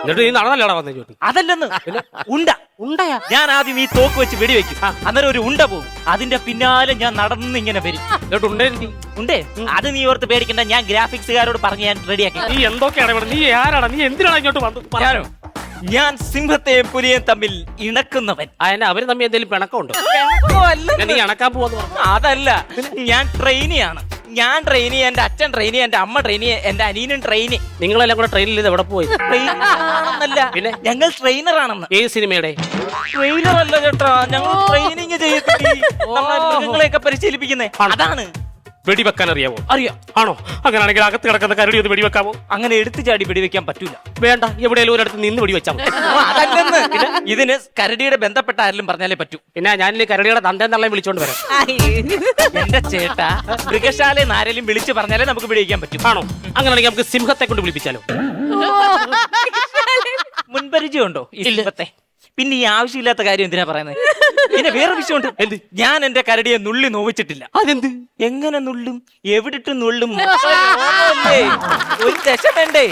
എന്നിട്ട് നീ നടന്നല്ലേടാ വന്നേ ചോദിച്ചു. അതല്ലെന്ന് ഉണ്ട ഉണ്ടയാ? ഞാൻ ആദ്യം ഈ തോക്ക് വെച്ച് വെടിവെക്കും, അന്നേരം ഒരു ഉണ്ട പോകും, അതിന്റെ പിന്നാലെ ഞാൻ നടന്ന് ഇങ്ങനെ വരും. എന്നിട്ട് ഉണ്ടേ ഉണ്ടേ അത് നീ ഓർത്ത് പേടിക്കണ്ട, ഞാൻ ഗ്രാഫിക്സുകാരോട് പറഞ്ഞ് ഞാൻ റെഡിയാക്കി. നീ എന്തൊക്കെയാണ് ഇവിടെ? നീ ആരാടാ? നീ എന്തിനാണ് ഇങ്ങോട്ട് വന്നത്? ഞാൻ സിംഹത്തെയും പുലിയെയും തമ്മിൽ ഇണക്കുന്നവൻ. അതിനെ അവര് തമ്മിൽ എന്തെങ്കിലും പിണക്കമുണ്ടോ? നീ ഇണക്കാൻ പോവാന്ന് പറഞ്ഞു. അതല്ല, ഞാൻ ട്രെയിനിയാണ്. ഞാൻ ട്രെയിനി, എന്റെ അച്ഛൻ ട്രെയിനി, എന്റെ അമ്മ ട്രെയിനി, എന്റെ അനിയനും ട്രെയിനി. നിങ്ങളെല്ലാം കൂടെ ട്രെയിനിൽ ഇത് എവിടെ പോയി? ട്രെയിനറാണെന്നല്ല, പിന്നെ ഞങ്ങൾ ട്രെയിനറാണെന്ന്. ഏത് സിനിമയുടെ? ട്രെയിനർ അല്ല ചേട്ടാ, ഞങ്ങൾ ട്രെയിനിങ് ചെയ്തിട്ട് മൃഗങ്ങളെയൊക്കെ പരിശീലിപ്പിക്കുന്നേ. അതാണ്. വെടിവെക്കാൻ അറിയാവോ? അറിയാം. ആണോ? അങ്ങനെയാണെങ്കിൽ അകത്ത് കിടക്കുന്ന കരടി ഒന്ന് വെടിവെക്കാവോ? അങ്ങനെ എടുത്തു ചാടി വെടിവെക്കാൻ പറ്റൂല. വേണ്ട, എവിടെയെങ്കിലും ഒരിടത്ത് നിന്ന് വെടിവെച്ചാൽ മതി. അതല്ലെന്ന്, ഇതിന് കരടിയുടെ ബന്ധപ്പെട്ട ആരെങ്കിലും പറഞ്ഞാലേ പറ്റൂ. പിന്നെ ഞാൻ കരടിയുടെ തന്തേം തള്ളയും വിളിച്ചോണ്ട് വരാം. എന്റെ ചേട്ടാ, മൃഗശാലയിൽ ആരെങ്കിലും വിളിച്ചു പറഞ്ഞാലേ നമുക്ക് വെടിവെക്കാൻ പറ്റും. ആണോ? അങ്ങനെയാണെങ്കിൽ നമുക്ക് സിംഹത്തെ കൊണ്ട് വിളിപ്പിച്ചാലോ? മുൻപരിചയം ഉണ്ടോ ഈ സിംഹത്തെ? പിന്നെ ഈ ആവശ്യമില്ലാത്ത കാര്യം എന്തിനാ പറയുന്നത്? പിന്നെ വേറെ വിഷയമുണ്ട്. എന്ത്? ഞാൻ എന്റെ കരടിയെ നുള്ളി നോവിച്ചിട്ടില്ല. അതെന്ത്? എങ്ങനെ നുള്ളും? എവിടിട്ട് നുള്ളും? ഒരു ദശ വേണ്ടേ?